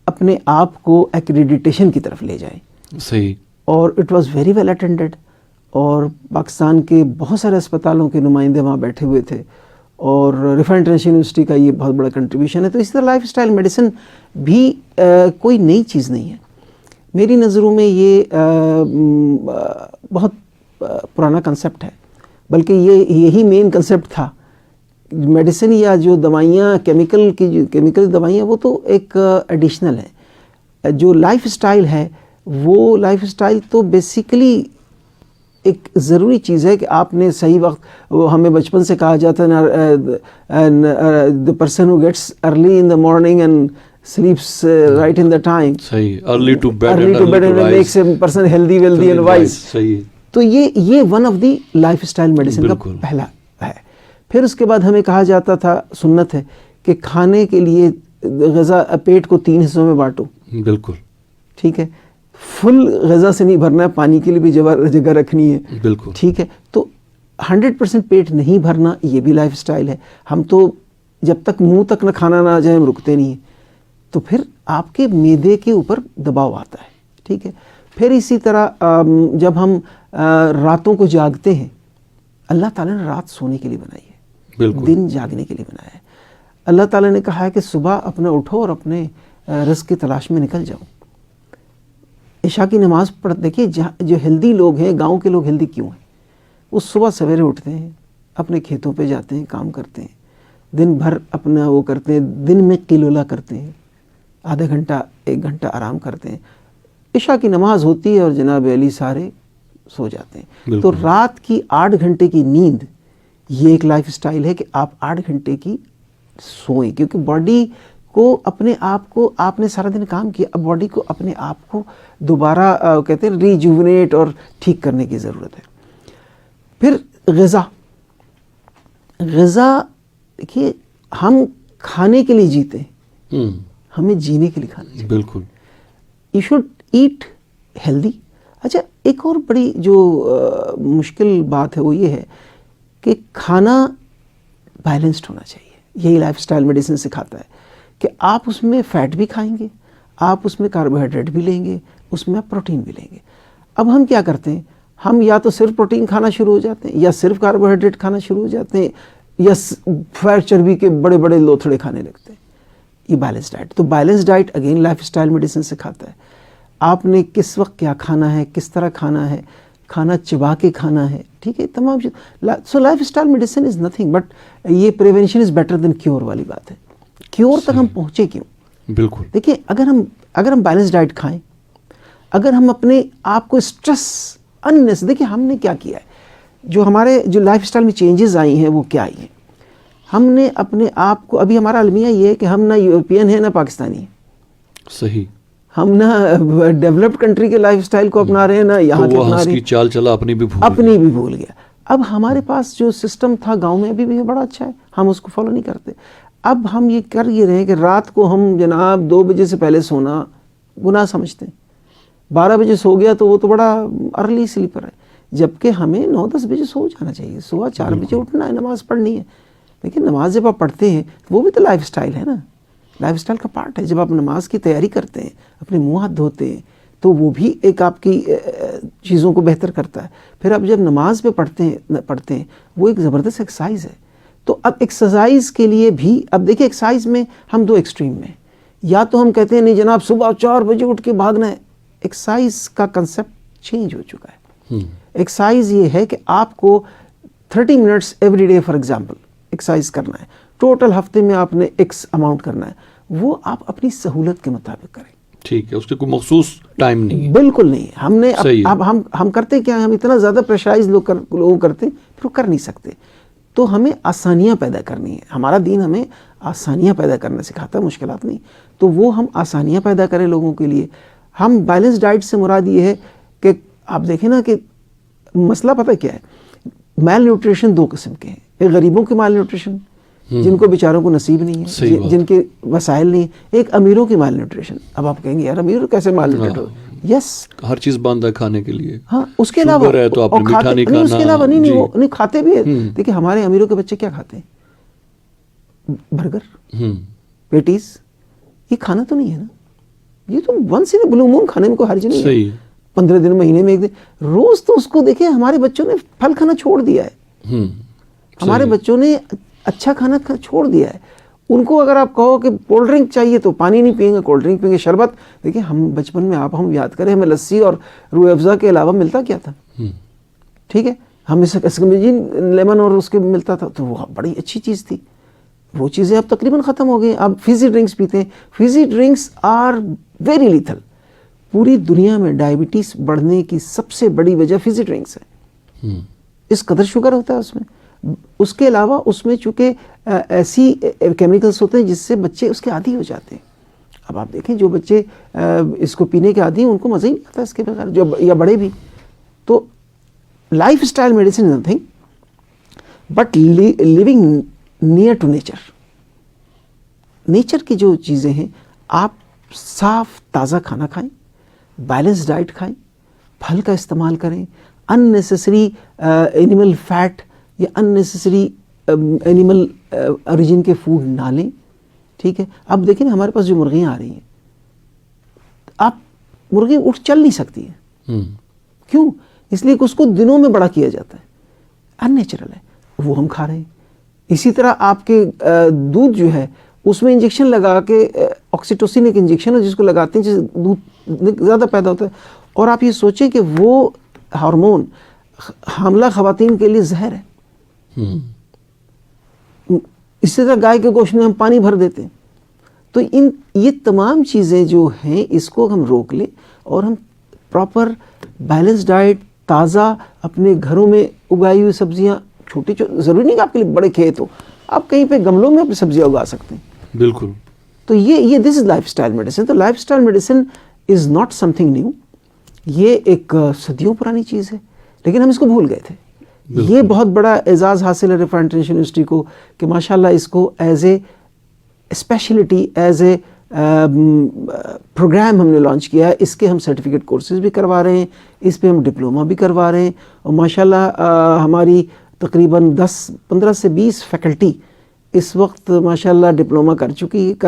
اپنے آپ کو ایکریڈیٹیشن کی طرف لے جائیں. صحیح. اور it was very well attended, اور پاکستان کے بہت سارے اسپتالوں کے نمائندے وہاں بیٹھے ہوئے تھے، اور ریفا انٹرنیشنل یونیورسٹی کا یہ بہت بڑا کنٹریبیوشن ہے. تو اس طرح لائف اسٹائل میڈیسن بھی کوئی نئی چیز نہیں ہے. میری نظروں میں یہ بہت پرانا کنسیپٹ ہے، بلکہ یہی مین کنسیپٹ تھا. میڈیسن یا جو دوائیاں کیمیکل دوائیاں وہ تو ایک ایڈیشنل ہے. جو لائف اسٹائل ہے وہ لائف اسٹائل تو بیسیکلی ایک ضروری چیز ہے کہ آپ نے صحیح وقت، وہ ہمیں بچپن سے کہا جاتا ہے the person who gets early in the morning and sleeps right in the time. صحیح. early to bed and makes a person healthy, wealthy and wise. صحیح. تو یہ one of the life style medicine کا پہلا ہے. پھر اس کے بعد ہمیں کہا جاتا تھا، سنت ہے کہ کھانے کے لیے غذا پیٹ کو 3 حصوں میں بانٹو. بالکل ٹھیک ہے. فل غذا سے نہیں بھرنا ہے، پانی کے لیے بھی جگہ رکھنی ہے. بالکل ٹھیک ہے. تو 100% پیٹ نہیں بھرنا یہ بھی لائف اسٹائل ہے. ہم تو جب تک منہ تک نہ کھانا نہ آ جائے ہم رکتے نہیں ہیں. تو پھر آپ کے معدے کے اوپر دباؤ آتا ہے. ٹھیک ہے. پھر اسی طرح جب ہم راتوں کو جاگتے ہیں، اللہ تعالیٰ نے رات سونے کے لیے بنائی ہے، بالکل دن جاگنے کے لیے بنایا ہے. اللہ تعالیٰ نے کہا ہے کہ صبح اپنا اٹھو اور اپنے رزق کی تلاش میں نکل جاؤ. عشاء کی نماز پڑھ. دیکھیے جو ہیلدی لوگ ہیں، گاؤں کے لوگ ہیلدی کیوں ہیں؟ وہ صبح سویرے اٹھتے ہیں، اپنے کھیتوں پہ جاتے ہیں، کام کرتے ہیں، دن بھر اپنا وہ کرتے ہیں، دن میں قلولہ کرتے ہیں، آدھا گھنٹہ 1 گھنٹہ آرام کرتے ہیں. عشاء کی نماز ہوتی ہے اور جناب علی سارے سو جاتے ہیں. تو رات کی 8 گھنٹے کی نیند یہ ایک لائف اسٹائل ہے کہ آپ 8 گھنٹے کی سوئیں، کیونکہ باڈی کو اپنے آپ کو، آپ نے سارا دن کام کیا، اب باڈی کو اپنے آپ کو دوبارہ کہتے ہیں ریجوونیٹ اور ٹھیک کرنے کی ضرورت ہے. پھر غذا دیکھیے ہم کھانے کے لیے جیتے ہیں، ہمیں جینے کے لیے کھانا چاہیے. بالکل. You should eat healthy. اچھا ایک اور بڑی جو مشکل بات ہے وہ یہ ہے کہ کھانا بیلنسڈ ہونا چاہیے. یہی لائف اسٹائل میڈیسن سکھاتا ہے کہ آپ اس میں فیٹ بھی کھائیں گے، آپ اس میں کاربوہائیڈریٹ بھی لیں گے، اس میں آپ پروٹین بھی لیں گے. اب ہم کیا کرتے ہیں؟ ہم یا تو صرف پروٹین کھانا شروع ہو جاتے ہیں، یا صرف کاربوہائیڈریٹ کھانا شروع ہو جاتے ہیں، یا فیٹ چربی کے بڑے بڑے لوتھڑے کھانے لگتے ہیں. یہ بیلنس ڈائٹ. تو balance diet again life style medicine سکھاتا ہے آپ نے کس وقت کیا کھانا ہے، کس طرح کھانا ہے، کھانا چبا کے کھانا ہے. ٹھیک ہے. تمام so lifestyle medicine is nothing but یہ prevention is better than cure والی بات ہے. کیور تک ہم پہنچے کیوں؟ بالکل. دیکھیے اگر ہم بیلنس ڈائٹ کھائیں، اگر ہم اپنے آپ کو اسٹریس دیکھیے ہم نے کیا کیا ہے، جو ہمارے جو لائف اسٹائل میں چینجز آئی ہیں وہ کیا آئی ہیں. ہم نے اپنے آپ کو، ابھی ہمارا المیہ یہ ہے کہ ہم نہ یورپین ہیں نہ پاکستانی ہیں. صحیح. ہم نہ ڈیولپڈ کنٹری کے لائف اسٹائل کو اپنا رہے ہیں نہ یہاں کے اپنا رہے ہیں. چال چلا اپنی بھی بھول گیا. اب ہمارے پاس جو سسٹم تھا گاؤں میں ابھی بھی بڑا اچھا ہے، ہم اس کو فالو نہیں کرتے. اب ہم یہ کر یہ رہے ہیں کہ رات کو ہم جناب 2 بجے سے پہلے سونا گناہ سمجھتے ہیں. 12 بجے سو گیا تو وہ تو بڑا ارلی سلیپر ہے، جبکہ ہمیں 9-10 بجے سو جانا چاہیے. صبح 4 بجے اٹھنا ہے، نماز پڑھنی ہے. لیکن نماز جب آپ پڑھتے ہیں وہ بھی تو لائف اسٹائل ہے نا، لائف اسٹائل کا پارٹ ہے. جب آپ نماز کی تیاری کرتے ہیں، اپنے منہ ہاتھ دھوتے ہیں، تو وہ بھی ایک آپ کی چیزوں کو بہتر کرتا ہے. پھر آپ جب نماز پہ پڑھتے ہیں وہ ایک زبردست ایکسرسائز ہے. تو اب ایکسرسائز کے لیے بھی اب دیکھیں ایکسرسائز میں ہم 2 ایکسٹریم میں، یا تو ہم کہتے ہیں نہیں جناب صبح 4 بجے اٹھ کے بھاگنا ہے. ایکسرسائز کا کنسیپٹ چینج ہو چکا ہے. ایکسرسائز یہ ہے کہ آپ کو 30 minutes every day for example exercise کرنا ہے. ٹوٹل ہفتے میں آپ نے ایکس اماؤنٹ کرنا ہے، وہ آپ اپنی سہولت کے مطابق کریں. ٹھیک ہے. اس کے کوئی مخصوص ٹائم نہیں ہے. بالکل نہیں. ہم نے اب ہم کرتے کیا ہے، ہم اتنا زیادہ پریشرائز لوگ کرتے پھر وہ کر نہیں سکتے. تو ہمیں آسانیاں پیدا کرنی ہے. ہمارا دین ہمیں آسانیاں پیدا کرنا سکھاتا ہے، مشکلات نہیں. تو وہ ہم آسانیاں پیدا کریں لوگوں کے لیے. ہم بیلنس ڈائٹ سے مراد یہ ہے کہ آپ دیکھیں نا کہ مسئلہ پتہ کیا ہے، میل نیوٹریشن دو قسم کے ہیں. ایک غریبوں کے میل نیوٹریشن جن کو بیچاروں کو نصیب نہیں ہے, جن کے وسائل نہیں ہے. ایک امیروں کی میل نیوٹریشن. اب آپ کہیں گے یار امیر کیسے میل نیوٹریٹ ہو؟ یس, ہر چیز بند ہے کھانے کے لیے. ہاں, اس کے علاوہ تو آپ نے میٹھا نہیں کھانا. اس کے علاوہ نہیں کھاتے بھی ہیں. دیکھیں ہمارے امیروں کے بچے کیا کھاتے ہیں؟ Burger, patties. یہ کھانا تو نہیں ہے نا, یہ تو ونس ان بلو مون کھانے میں کوئی حرج نہیں ہے. 15 دن مہینے میں ایک دن روز تو اس کو دیکھیں. ہمارے بچوں نے پھل کھانا چھوڑ دیا ہے. ہمارے بچوں نے اچھا کھانا چھوڑ دیا ہے. ان کو اگر آپ کہو کہ کولڈ ڈرنک چاہیے تو پانی نہیں پئیں گے, کولڈ ڈرنک پئیں گے, شربت. دیکھیں ہم بچپن میں ہم یاد کریں, ہمیں لسی اور روح افزا کے علاوہ ملتا کیا تھا؟ ٹھیک ہے, ہمیں لیمن اور اس کے ملتا تھا, تو وہ بڑی اچھی چیز تھی. وہ چیزیں اب تقریباً ختم ہو گئی. اب فیزی ڈرنکس پیتے ہیں. Fizzy drinks are very lethal. پوری دنیا میں ڈائبٹیز بڑھنے کی سب سے بڑی وجہ فیزی ڈرنکس ہے. اس قدر شوگر ہوتا ہے اس میں. اس کے علاوہ اس میں چونکہ ایسی کیمیکلز ہوتے ہیں جس سے بچے اس کے عادی ہو جاتے ہیں. اب آپ دیکھیں جو بچے اس کو پینے کے عادی ہیں ان کو مزہ ہی نہیں آتا اس کے بغیر, جو یا بڑے بھی. تو lifestyle medicine is nothing but living near to nature. Nature کی جو چیزیں ہیں, آپ صاف تازہ کھانا کھائیں, بیلنس ڈائٹ کھائیں, پھل کا استعمال کریں, ان نیسیسری اینیمل فیٹ یا ان نیسیسری اینیمل اوریجن کے فوڈ نہ لیں. ٹھیک ہے, اب دیکھیں ہمارے پاس جو مرغیاں آ رہی ہیں, آپ مرغی اٹھ چل نہیں سکتی ہیں. کیوں؟ اس لیے کہ اس کو دنوں میں بڑا کیا جاتا ہے, ان نیچرل ہے, وہ ہم کھا رہے ہیں. اسی طرح آپ کے دودھ جو ہے اس میں انجیکشن لگا کے, آکسیٹوسن ایک انجیکشن ہے جس کو لگاتے ہیں جس سے دودھ زیادہ پیدا ہوتا ہے. اور آپ یہ سوچیں کہ وہ ہارمون حاملہ خواتین کے لیے زہر ہے. اسی طرح گائے کے گوشت میں ہم پانی بھر دیتے ہیں. تو یہ تمام چیزیں جو ہیں اس کو ہم روک لیں اور ہم پراپر بیلنس ڈائٹ, تازہ اپنے گھروں میں اگائی ہوئی سبزیاں, چھوٹی ضروری نہیں کہ آپ کے لیے بڑے کھیت ہو, آپ کہیں پہ گملوں میں اپنی سبزیاں اگا سکتے ہیں. بالکل. تو یہ دس از لائف اسٹائل میڈیسن. تو lifestyle medicine is not some thing new. یہ ایک صدیوں پرانی چیز ہے لیکن ہم اس کو بھول گئے تھے. یہ بہت بڑا اعزاز حاصل ہے رفاع انٹرنیشنل یونیورسٹی کو کہ ماشاءاللہ اس کو as a speciality, as a program ہم نے لانچ کیا ہے. اس کے ہم سرٹیفکیٹ کورسز بھی کروا رہے ہیں, اس پہ ہم ڈپلوما بھی کروا رہے ہیں. اور ماشاءاللہ ہماری تقریباً 15 سے 20 فیکلٹی اس وقت ماشاءاللہ ڈپلوما کر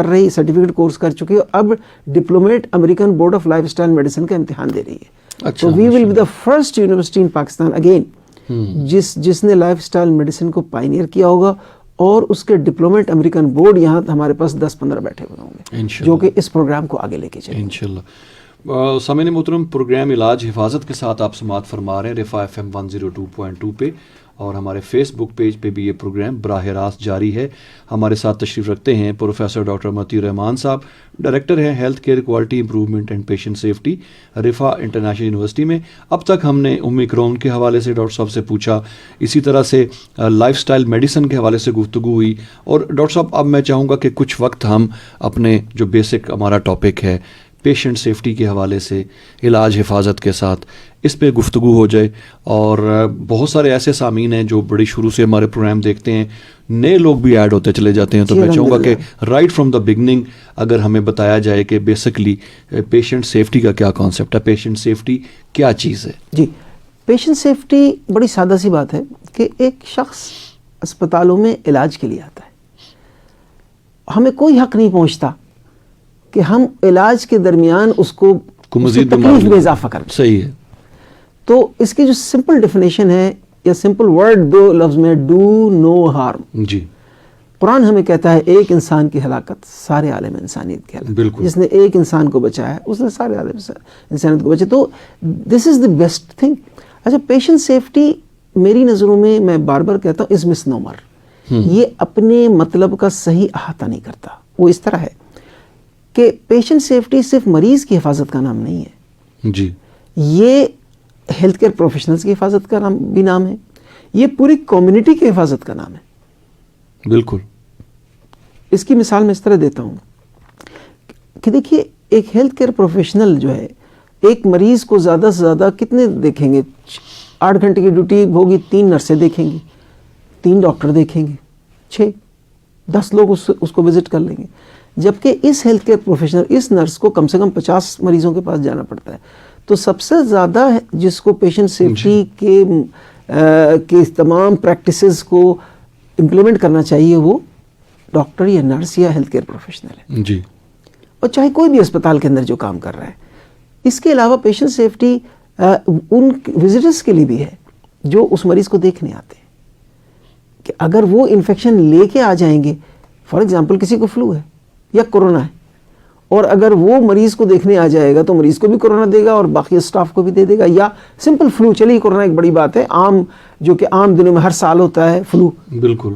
رہی, سرٹیفکیٹ کورس کر چکی ہے. اب diplomate American board of lifestyle medicine کا امتحان دے رہی ہے. تو we will be the first university in Pakistan again جس نے لائف اسٹائل میڈیسن کو پائنیئر کیا ہوگا. اور اس کے ڈپلومیٹ امریکن بورڈ یہاں ہمارے پاس 10-15 بیٹھے ہوئے ہوں گے جو کہ اس پروگرام کو آگے لے کے چلیں. انشاءاللہ. سامعین محترم, پروگرام علاج حفاظت کے ساتھ آپ سماعت فرما رہے ہیں رفاع FM 102.2 پہ, اور ہمارے فیس بک پیج پہ بھی یہ پروگرام براہ راست جاری ہے. ہمارے ساتھ تشریف رکھتے ہیں پروفیسر ڈاکٹر متی الرحمان صاحب, ڈائریکٹر ہیں health care quality improvement and patient safety Riphah international university میں. اب تک ہم نے اومیکرون کے حوالے سے ڈاکٹر صاحب سے پوچھا, اسی طرح سے لائف سٹائل میڈیسن کے حوالے سے گفتگو ہوئی. اور ڈاکٹر صاحب اب میں چاہوں گا کہ کچھ وقت ہم اپنے جو بیسک ہمارا ٹاپک ہے پیشنٹ سیفٹی کے حوالے سے, علاج حفاظت کے ساتھ اس پہ گفتگو ہو جائے. اور بہت سارے ایسے سامعین ہیں جو بڑی شروع سے ہمارے پروگرام دیکھتے ہیں, نئے لوگ بھی ایڈ ہوتے چلے جاتے ہیں. تو میں چاہوں گا کہ رائٹ فرام دا بگننگ اگر ہمیں بتایا جائے کہ بیسکلی پیشنٹ سیفٹی کا کیا کانسیپٹ ہے, پیشنٹ سیفٹی کیا چیز ہے؟ جی, پیشنٹ سیفٹی بڑی سادہ سی بات ہے کہ ایک شخص اسپتالوں میں علاج کے لیے آتا ہے, ہمیں کوئی حق نہیں پہنچتا کہ ہم علاج کے درمیان اس کو مزید تکلیف میں اضافہ کریں. صحیح ہے. تو اس کی جو سمپل ڈیفینیشن ہے یا سمپل ورڈ دو لفظ میں, ڈو نو ہارم. جی, قرآن ہمیں کہتا ہے ایک انسان کی ہلاکت سارے عالم انسانیت کی ہلاکت. بالکل. جس نے ایک انسان کو بچایا اس نے سارے عالم انسانیت کو بچایا. تو دس از دی بیسٹ تھنگ. اچھا, پیشنٹ سیفٹی میری نظروں میں, میں بار بار کہتا ہوں, از مس نومر. یہ اپنے مطلب کا صحیح احاطہ نہیں کرتا. وہ اس طرح ہے کہ پیشنٹ سیفٹی صرف مریض کی حفاظت کا نام نہیں ہے. جی, یہ ہیلتھ کیئر پروفیشنلز کی حفاظت کا بھی نام ہے, یہ پوری کمیونٹی کی حفاظت کا نام ہے. بالکل. اس کی مثال میں اس طرح دیتا ہوں کہ دیکھیے, ایک ہیلتھ کیئر پروفیشنل جو ہے ایک مریض کو زیادہ سے زیادہ کتنے دیکھیں گے؟ 8 گھنٹے کی ڈیوٹی ہوگی، 3 نرسیں دیکھیں گی، 3 ڈاکٹر دیکھیں گے، 6-10 لوگ اس کو وزٹ کر لیں گے. جبکہ اس ہیلتھ کیئر پروفیشنل، اس نرس کو کم سے کم 50 مریضوں کے پاس جانا پڑتا ہے. تو سب سے زیادہ جس کو پیشنٹ سیفٹی کے تمام پریکٹسز کو امپلیمنٹ کرنا چاہیے وہ ڈاکٹر یا نرس یا ہیلتھ کیئر پروفیشنل ہے جی. اور چاہے کوئی بھی اسپتال کے اندر جو کام کر رہا ہے. اس کے علاوہ پیشنٹ سیفٹی ان وزٹرز کے لیے بھی ہے جو اس مریض کو دیکھنے آتے ہیں کہ اگر وہ انفیکشن لے کے آ جائیں گے، فار ایگزامپل کسی کو فلو ہے یا کورونا ہے، اور اگر وہ مریض کو دیکھنے آ جائے گا تو مریض کو بھی کورونا دے گا اور باقی اسٹاف کو بھی دے دے گا. یا سمپل فلو، چلیے کورونا ایک بڑی بات ہے، عام جو کہ عام دنوں میں ہر سال ہوتا ہے فلو. بالکل.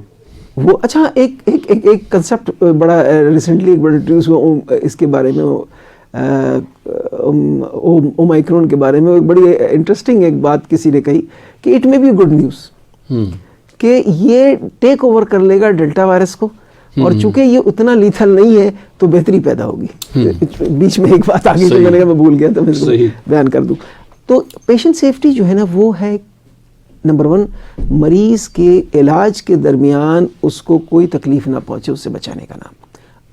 وہ اچھا ایک کنسیپٹ بڑا ریسنٹلی ایک بڑا انٹروڈیوس ہوا اس کے بارے میں، اومائکرون کے بارے میں. ایک بڑی انٹرسٹنگ ایک بات کسی نے کہی کہ اٹ میں بی گڈ نیوز کہ یہ ٹیک اوور کر لے گا ڈیلٹا وائرس کو، اور چونکہ یہ اتنا لیتھل نہیں ہے تو بہتری پیدا ہوگی. بیچ میں ایک بات آگے جو میں بھول گیا تو میں اس کو بیان کر دوں. تو پیشنٹ سیفٹی جو ہے نا وہ ہے نمبر 1، مریض کے علاج کے درمیان اس کو کوئی تکلیف نہ پہنچے، اس سے بچانے کا نام.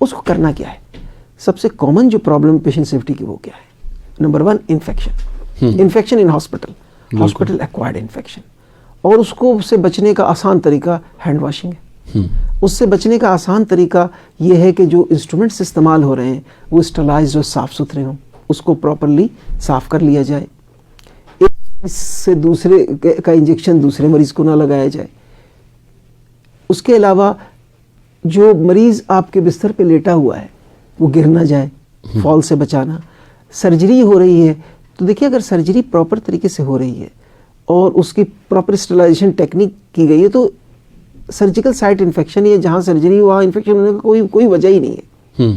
اس کو کرنا کیا ہے؟ سب سے کامن جو پرابلم پیشنٹ سیفٹی کی وہ کیا ہے؟ Number 1 infection in hospital acquired infection. اور اس کو سے بچنے کا آسان طریقہ ہینڈ واشنگ ہے. اس سے بچنے کا آسان طریقہ یہ ہے کہ جو انسٹرومنٹس استعمال ہو رہے ہیں وہ اسٹرلائزڈ اور صاف ستھرے ہوں، اس کو پراپرلی صاف کر لیا جائے. ایک مریض سے دوسرے کا انجیکشن دوسرے مریض کو نہ لگایا جائے. اس کے علاوہ جو مریض آپ کے بستر پہ لیٹا ہوا ہے وہ گر نہ جائے، فال سے بچانا. سرجری ہو رہی ہے تو دیکھیے اگر سرجری پراپر طریقے سے ہو رہی ہے اور اس کی پراپر اسٹرلائزیشن ٹیکنیک کی گئی ہے تو سرجیکل سائٹ انفیکشن یا جہاں سرجری وہاں انفیکشن ہونے کا کوئی وجہ ہی نہیں ہے.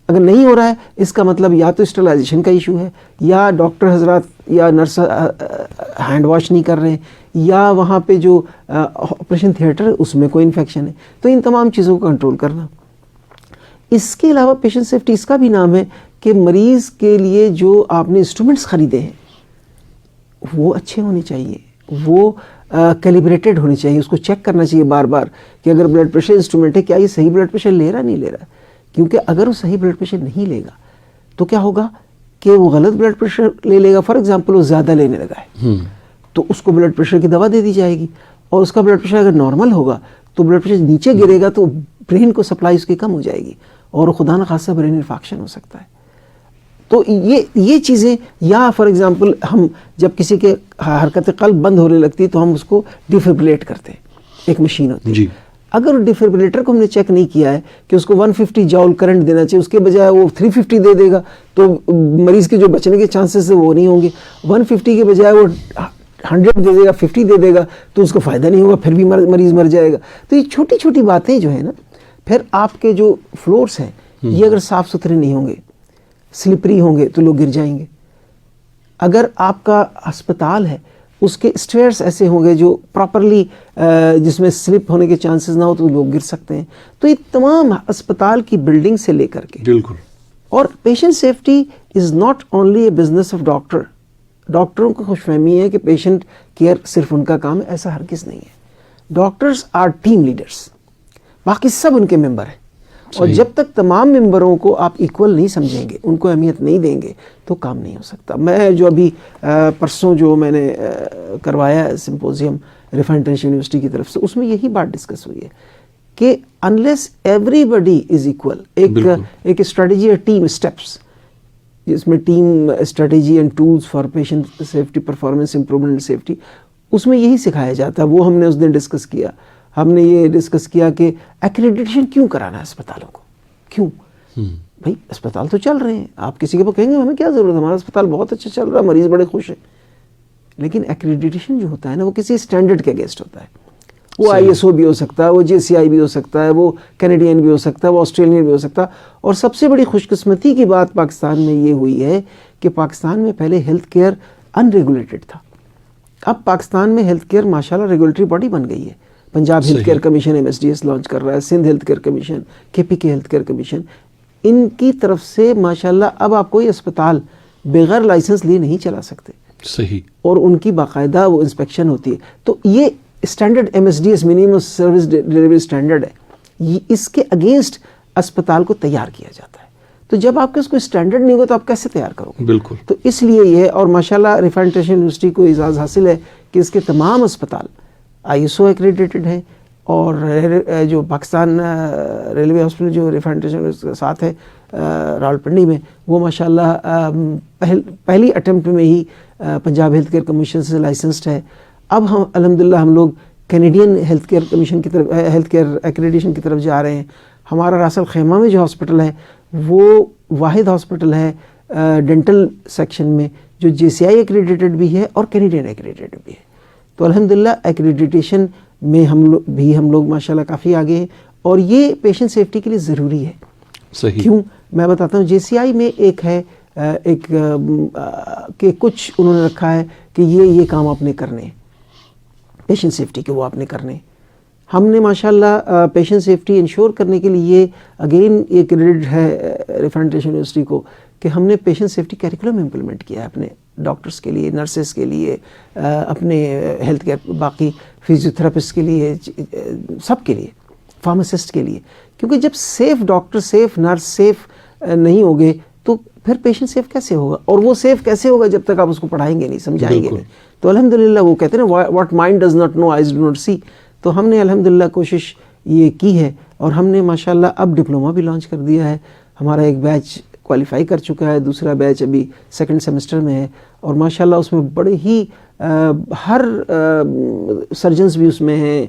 اگر نہیں ہو رہا ہے اس کا مطلب یا تو اسٹرلائزیشن کا ایشو ہے، یا ڈاکٹر حضرات یا نرس ہینڈ واش نہیں کر رہے ہیں، یا وہاں پہ جو آپریشن تھیٹر ہے اس میں کوئی انفیکشن ہے. تو ان تمام چیزوں کو کنٹرول کرنا. اس کے علاوہ پیشنٹ سیفٹی اس کا بھی نام ہے کہ مریض کے لیے جو آپ نے انسٹرومنٹس خریدے ہیں وہ اچھے ہونے چاہیے، وہ کیلیبریٹڈ ہونے چاہیے. اس کو چیک کرنا چاہیے بار بار کہ اگر بلڈ پریشر انسٹرومنٹ ہے کیا یہ صحیح بلڈ پریشر لے رہا نہیں لے رہا. کیونکہ اگر وہ صحیح بلڈ پریشر نہیں لے گا تو کیا ہوگا کہ وہ غلط بلڈ پریشر لے لے گا. فار ایگزامپل وہ زیادہ لینے لگا ہے تو اس کو بلڈ پریشر کی دوا دے دی جائے گی، اور اس کا بلڈ پریشر اگر نارمل ہوگا تو بلڈ پریشر نیچے گرے گا تو برین کو سپلائی اس کی کم ہو جائے گی اور خدا نخواستہ برین انفارکشن ہو سکتا ہے. تو یہ چیزیں، یا فار ایگزامپل ہم جب کسی کے حرکت قلب بند ہونے لگتی ہے تو ہم اس کو ڈیفیبریلیٹ کرتے ہیں، ایک مشین ہوتی ہے. اگر ڈیفیبریلیٹر کو ہم نے چیک نہیں کیا ہے کہ اس کو 150 جاؤل کرنٹ دینا چاہیے، اس کے بجائے وہ 350 دے دے گا تو مریض کے جو بچنے کے چانسز وہ نہیں ہوں گے. 150 کے بجائے وہ 100 دے دے گا، 50 دے دے گا تو اس کو فائدہ نہیں ہوگا، پھر بھی مریض مر جائے گا. تو یہ چھوٹی چھوٹی باتیں جو ہیں نا، پھر آپ کے جو فلورس ہیں یہ اگر صاف ستھرے نہیں ہوں گے، سلپری ہوں گے تو لوگ گر جائیں گے. اگر آپ کا ہسپتال ہے اس کے اسٹیئرس ایسے ہوں گے جو پراپرلی جس میں سلپ ہونے کے چانسز نہ ہو تو لوگ گر سکتے ہیں. تو یہ تمام اسپتال کی بلڈنگ سے لے کر کے بالکل. اور patient safety is not only a business of doctor. ڈاکٹروں کو خوش فہمی ہے کہ پیشنٹ کیئر صرف ان کا کام ہے، ایسا ہرگز نہیں ہے. ڈاکٹرز آر ٹیم لیڈرز، باقی سب ان کے ممبر ہیں. اور جب تک تمام ممبروں کو آپ ایکول نہیں سمجھیں گے، ان کو اہمیت نہیں دیں گے تو کام نہیں ہو سکتا. میں جو ابھی پرسوں جو میں نے کروایا ہے سمپوزیم ریفائن انٹرنیشنل یونیورسٹی کی طرف سے، اس میں یہی بات ڈسکس ہوئی ہے کہ unless everybody is equal, ایک اسٹریٹجی اور ٹیم اسٹیپس جس میں team strategy and tools for patient safety performance improvement and safety, اس میں یہی سکھایا جاتا ہے. وہ ہم نے اس دن ڈسکس کیا. ہم نے یہ ڈسکس کیا کہ ایکریڈیٹیشن کیوں کرانا ہے اسپتالوں کو، کیوں؟ بھائی اسپتال تو چل رہے ہیں، آپ کسی کے پاس کہیں گے ہمیں کیا ضرورت ہے، ہمارا اسپتال بہت اچھا چل رہا ہے، مریض بڑے خوش ہیں. لیکن ایکریڈیٹیشن جو ہوتا ہے نا وہ کسی اسٹینڈرڈ کے اگینسٹ ہوتا ہے. وہ ISO بھی ہو سکتا ہے، وہ JCI بھی ہو سکتا ہے، وہ کینیڈین بھی ہو سکتا ہے، وہ آسٹریلین بھی ہو سکتا ہے. اور سب سے بڑی خوش قسمتی کی بات پاکستان میں یہ ہوئی ہے کہ پاکستان میں پہلے ہیلتھ کیئر ان ریگولیٹڈ تھا. اب پاکستان میں ہیلتھ کیئر ماشاءاللہ ریگولیٹری باڈی بن گئی ہے. Punjab health care commission MSDS launch کر رہا ہے، Sindh health care commission, KPK health care commission, ان کی طرف سے ماشاءاللہ اب آپ کوئی اسپتال بغیر لائسنس لیے نہیں چلا سکتے. صحیح. اور ان کی باقاعدہ وہ انسپیکشن ہوتی ہے. تو یہ standard MSDS minimum service delivery standard ہے, اس کے اگینسٹ اسپتال کو تیار کیا جاتا ہے. تو جب آپ کے اس کو اسٹینڈرڈ نہیں ہوگا تو آپ کیسے تیار کرو گے؟ بالکل. تو اس لیے یہ ہے. اور ماشاءاللہ رفا انٹرنیشنل یونیورسٹی کو اعزاز حاصل ہے کہ اس کے تمام اسپتال ISO ایکریڈیٹڈ ہیں. اور جو پاکستان ریلوے ہاسپٹل جو رفا انٹرنیشنل کے ساتھ ہے راولپنڈی میں, وہ ماشاءاللہ پہلی اٹیمپٹ میں ہی پنجاب ہیلتھ کیئر کمیشن سے لائسنسڈ ہے. اب ہم الحمدللہ ہم لوگ کینیڈین ہیلتھ کیئر کمیشن کی طرف ہیلتھ کیئر ایکریڈیشن کی طرف جا رہے ہیں. ہمارا راس الخیمہ میں جو ہاسپٹل ہے وہ واحد ہاسپٹل ہے ڈینٹل سیکشن میں جو JCI ایکریڈیٹڈ بھی ہے اور کینیڈین ایکریڈیٹڈ بھی ہے. تو الحمدللہ ایکریڈیٹیشن میں ہم لوگ ماشاءاللہ کافی آگے ہیں. اور یہ پیشنٹ سیفٹی کے لیے ضروری ہے. صحیح. کیوں میں بتاتا ہوں. JCI میں ایک ہے کہ کچھ انہوں نے رکھا ہے کہ یہ کام آپ نے کرنے ہیں پیشنٹ سیفٹی کے, وہ آپ نے کرنے. ہم نے ماشاءاللہ پیشنٹ سیفٹی انشور کرنے کے لیے اگین یہ کریڈٹ ہے رفا انٹرنیشنل یونیورسٹی کو کہ ہم نے پیشنٹ سیفٹی کیریکولم امپلیمنٹ کیا ہے اپنے ڈاکٹرز کے لیے, نرسز کے لیے, اپنے ہیلتھ کیئر باقی فزیوتھراپسٹ کے لیے, سب کے لیے, فارماسسٹ کے لیے. کیونکہ جب safe doctor, safe nurse, safe نہیں ہوگے تو پھر پیشنٹ سیف کیسے ہوگا؟ اور وہ سیف کیسے ہوگا جب تک آپ اس کو پڑھائیں گے نہیں, سمجھائیں گے نہیں. تو الحمدللہ وہ کہتے ہیں نا what mind does not know eyes do not see. تو ہم نے الحمدللہ کوشش یہ کی ہے اور ہم نے ماشاءاللہ اب ڈپلوما بھی لانچ کر دیا ہے. ہمارا ایک بیچ کوالیفائی کر چکا ہے, دوسرا بیچ ابھی سیکنڈ سیمسٹر میں ہے. اور ماشاءاللہ اس میں بڑے ہی ہر سرجنز بھی اس میں ہیں,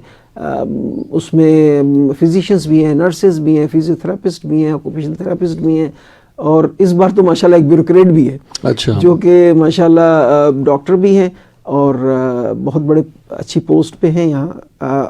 اس میں فزیشینز بھی ہیں, نرسز بھی ہیں, فزیوتھراپسٹ بھی ہیں, آکوپیشنل تھراپسٹ بھی ہیں. اور اس بار تو ماشاءاللہ ایک بیوروکریٹ بھی ہے. اچھا. جو کہ ماشاءاللہ ڈاکٹر بھی ہیں اور بہت بڑے اچھی پوسٹ پہ ہیں یہاں,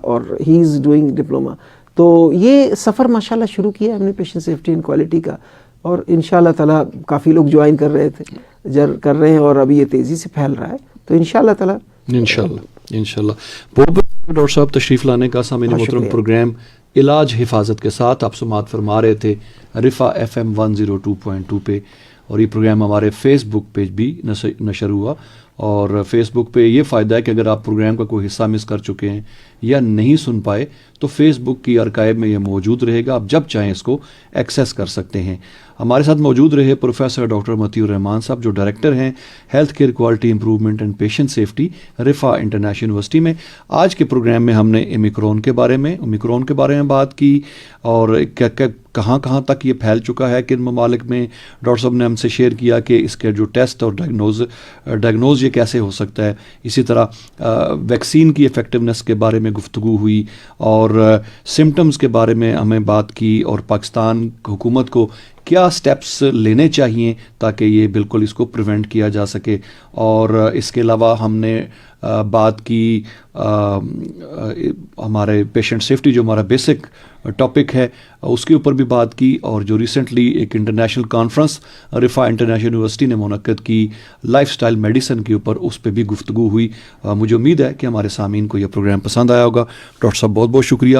اور ہی از ڈوئنگ ڈپلوما. تو یہ سفر ماشاءاللہ شروع کیا ہے ہم نے پیشنٹ سیفٹی اینڈ کوالٹی کا, اور انشاءاللہ تعالیٰ کافی لوگ جوائن کر رہے ہیں اور ابھی یہ تیزی سے پھیل رہا ہے. تو انشاءاللہ تعالیٰ انشاءاللہ بہت ڈاکٹر صاحب تشریف لانے کا. سامعین محترم, پروگرام علاج حفاظت کے ساتھ آپ سماعت فرما رہے تھے رفا FM 102.2 پہ, اور یہ پروگرام ہمارے فیس بک پیج بھی نشر ہوا. اور فیس بک پہ یہ فائدہ ہے کہ اگر آپ پروگرام کا کوئی حصہ مس کر چکے ہیں یا نہیں سن پائے تو فیس بک کی آرکائیو میں یہ موجود رہے گا, آپ جب چاہیں اس کو ایکسیس کر سکتے ہیں. ہمارے ساتھ موجود رہے پروفیسر ڈاکٹر متی الرحمان صاحب, جو ڈائریکٹر ہیں health care quality improvement and patient safety Riphah international university میں. آج کے پروگرام میں ہم نے اومیکرون کے بارے میں بات کی, اور کہاں تک یہ پھیل چکا ہے, کن ممالک میں. ڈاکٹر صاحب نے ہم سے شیئر کیا کہ اس کے جو ٹیسٹ اور ڈائگنوز یہ کیسے ہو سکتا ہے. اسی طرح ویکسین کی ایفیکٹونیس کے بارے میں گفتگو ہوئی, اور سمٹمز کے بارے میں ہمیں بات کی, اور پاکستان حکومت کو کیا سٹیپس لینے چاہیے تاکہ یہ بالکل اس کو پریونٹ کیا جا سکے. اور اس کے علاوہ ہم نے بات کی ہمارے پیشنٹ سیفٹی جو ہمارا بیسک ٹاپک ہے اس کے اوپر بھی بات کی, اور جو ریسنٹلی ایک انٹرنیشنل کانفرنس رفا انٹرنیشنل یونیورسٹی نے منعقد کی لائف سٹائل میڈیسن کے اوپر, اس پہ بھی گفتگو ہوئی. مجھے امید ہے کہ ہمارے سامعین کو یہ پروگرام پسند آیا ہوگا. ڈاکٹر صاحب بہت بہت شکریہ.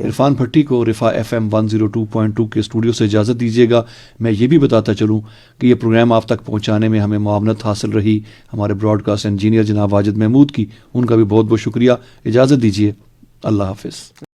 عرفان بھٹی کو رفا FM 102.2 کے اسٹوڈیو سے اجازت دیجیے گا. میں یہ بھی بتاتا چلوں کہ یہ پروگرام آپ تک پہنچانے میں ہمیں معاونت حاصل رہی ہمارے براڈ کاسٹ انجینئر جناب واجد محمود کی, ان کا بھی بہت بہت شکریہ. اجازت دیجیے, اللہ حافظ.